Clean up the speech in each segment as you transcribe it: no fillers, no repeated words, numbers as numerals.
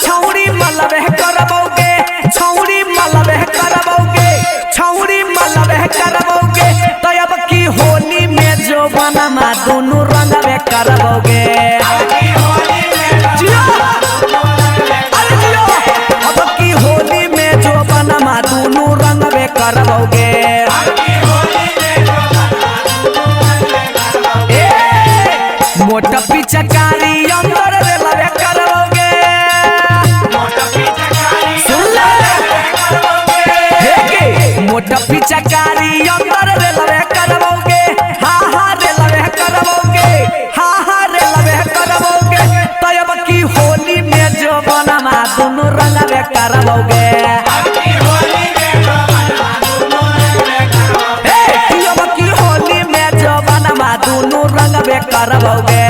छौरी मलबे करबोगे, छौरी मलबे करबोगे, छौरी मलबे करबोगे। तो अब की होली में जो बनमा दोनों रंगबे करबोगे। अब की होली में जो बनमा दोनों रंगबे करबोगे। मोटा पिचकारी अंदर लबे करबोगे, सुन ले मोटा पिचकारी अंदर लबे करबोगे। हाँ हाँ रे लबे करबोगे, हाँ हाँ रे लबे करबोगे। तो अब की होली में जो बनमा दोनों रंगबे करबोगे। अब की होली में जो बनमा दोनों रंगबे करबोगे।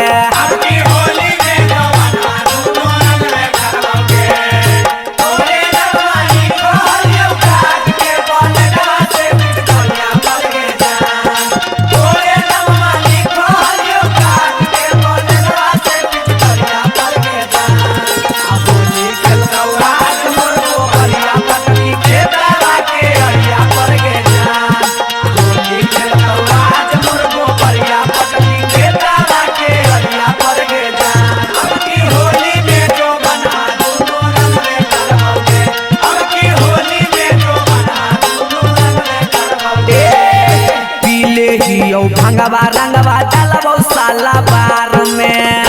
भंगवा रंगवा डालबो साला बार में,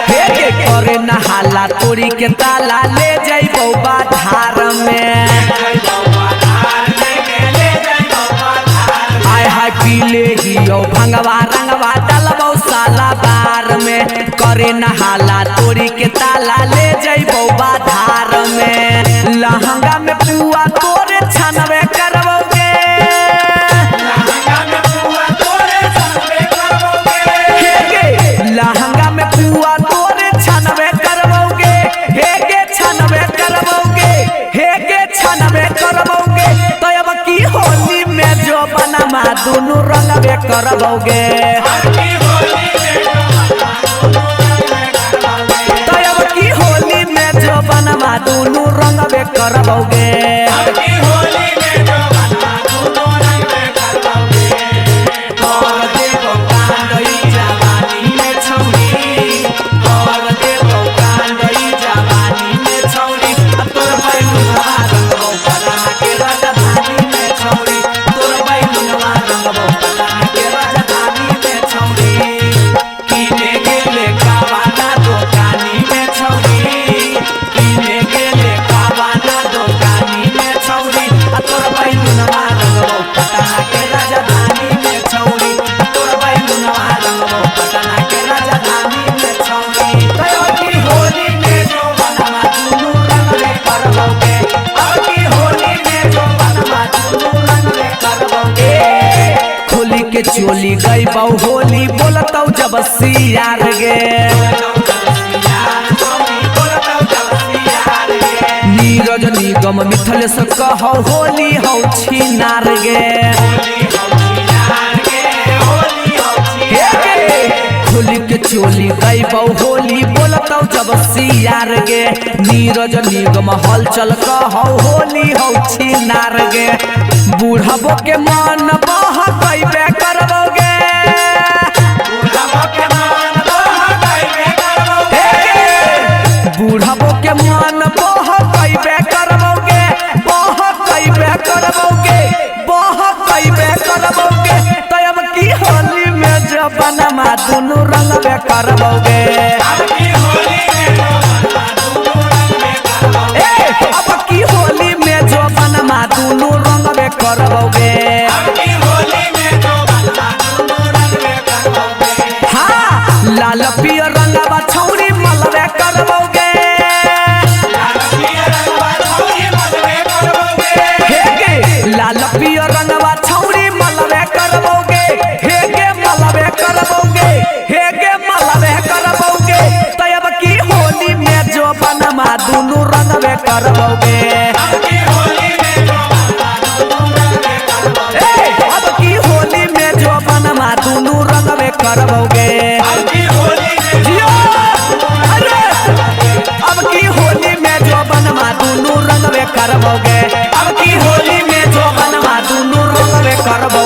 हे करे नहाला तोरी के ताला ले जइबो बाधार में। आय हाय पीले हियो भंगवा रंगवा डालबो साला बार में, करे नहाला तोरी के ताला ले जइबो बाधार में। लहंगा में पुआ तोरे छनबे करबोगे, लहंगा में पुआ तोरे छनबे करबोगे। हे गे छनबे करबोगे, हे गे छनबे करबोगे। तो अब की होली में जो बनमा दोनों रंगबे करबोगे। तो अब की होली में जो बनमा दोनों रंगबे करबोगे। के चोली गई बहु होली बोलतौ जब सियार गे, नीरज निगम मिथलेश कहो होली हौ छिनार गे। होली के चोली गई बहु होली बोलतौ जब सियार गे, नीरज निगम हलचल कहो होली हौ छिनार गे। बूढ़बो के मन बहकैबे करबोगे, बूढ़बो के मन बहकैबे करबोगे, बहकैबे करबोगे, बहकैबे करबोगे। तो अब की होली में जो बनमा दोनों रंगबे करबोगे। अब की होली में जो बनमा दोनों रंगबे करबोगे। हाँ लाल पियर रंगवा छौरी मलबे करबोगे, हे गे लाल पियर रंगवा छौरी मलबे करबोगे। हे गे मलबे करबोगे, हे गे मलबे करबोगे। तो अब की होली में जो बनमा दोनों रंगबे करबोगे। अब की होली में जो बनमा दोनों रंगबे करबोगे।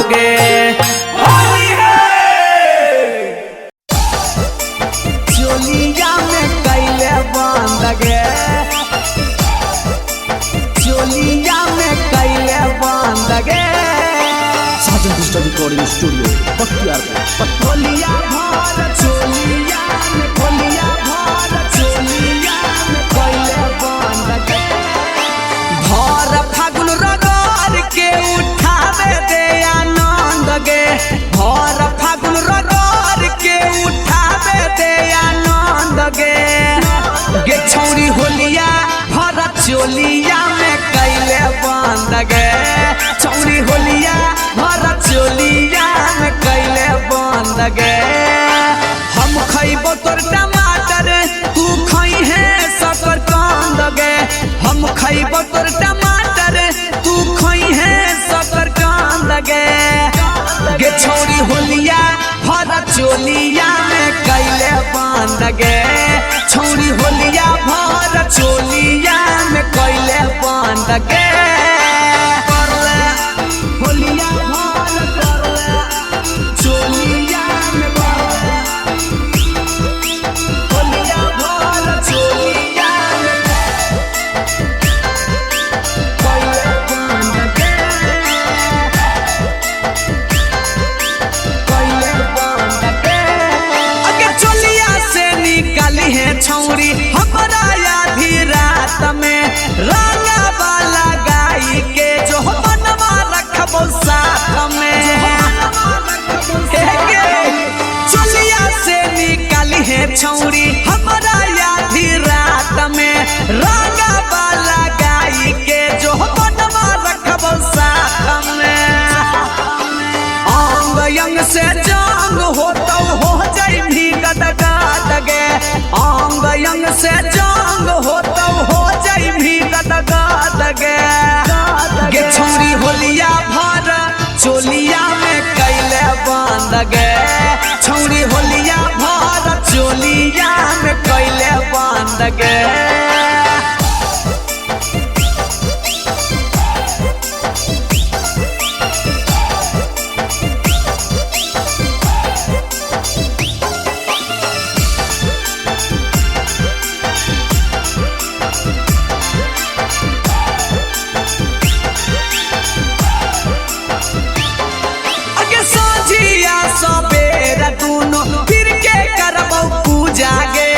रंगबोगे। होली है चोलिया में कैले बांध गे, चोलिया में कैले बांध गे। साजन डिजिटल रिकॉर्डिंग स्टूडियो बख्तियारपुर। होलिया भर चोलिया में, होलिया भर चोलिया में कैले बांध गे। भर फागुन रगड़ के उठावे दे आनंद गे, भर फागुन रगड़ के उठावे दे आनंद गे। गे छौरी होलिया भर चोलिया में कैले बांध गे, छौरी होलिया भर चोलिया में कैले बांध गे। हम खैबो तोर टमाटर तू खई है सकर कांद गे, हम खैबो तोर टमाटर तू खई है सकर कांद गे। गे छौरी होलिया भर चोलिया में कैले बांध गे, छौरी होलिया भर चोलिया में कैले बांध गे। होलिया भर चोलिया में, होलिया भर चोलिया में कैले बांध गे, कैले बांध गे। अगे चोलिया से निकाली है छौरी हमारा आधी रात में, रंगा वाला गाई के जो बनवा रखबो साथ में। चोलिया से निकाली है छौरी हमारा आधी रात में, रंगा वाला गाई के जो बनवा रखबो साथ में। अंग अंग से जंग होता हो जाई भी गदगद गे, अंग अंग से जंग होता हो जाई भी गदगद गे। गे छौरी होलिया भर चोलिया में कैले बांध गे, छौरी होलिया भर चोलिया में कैले बांध गे। अगे सोझिया सबेरा दूनो फिर के करबो पूजा गे,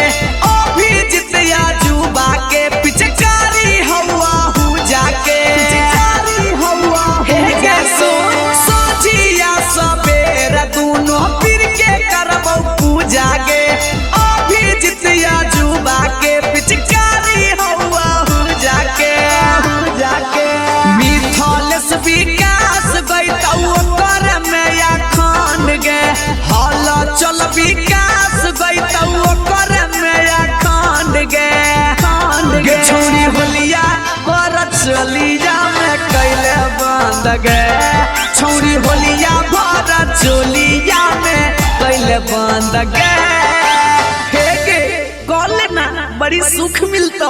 अभी जितिया जुबा के पिचकारी हवा हु जाके, पिचकारी हवा हे गे सोझिया सबेरा दूनो फिर के करबो पूजा गे, अभी जितिया जुबा के पिचकारी हवा हु जाके, जाके। मिथलेस विकास गइतौ कर में या खान गे, हाला चल विकास गइतौ कर में या खान गे। गे छौरी होलिया कर चोलिया में कैले बांध गे, छौरी होलिया भर चोलिया में कैले बांध गे। हे गे गले ना बड़ी सुख मिलता।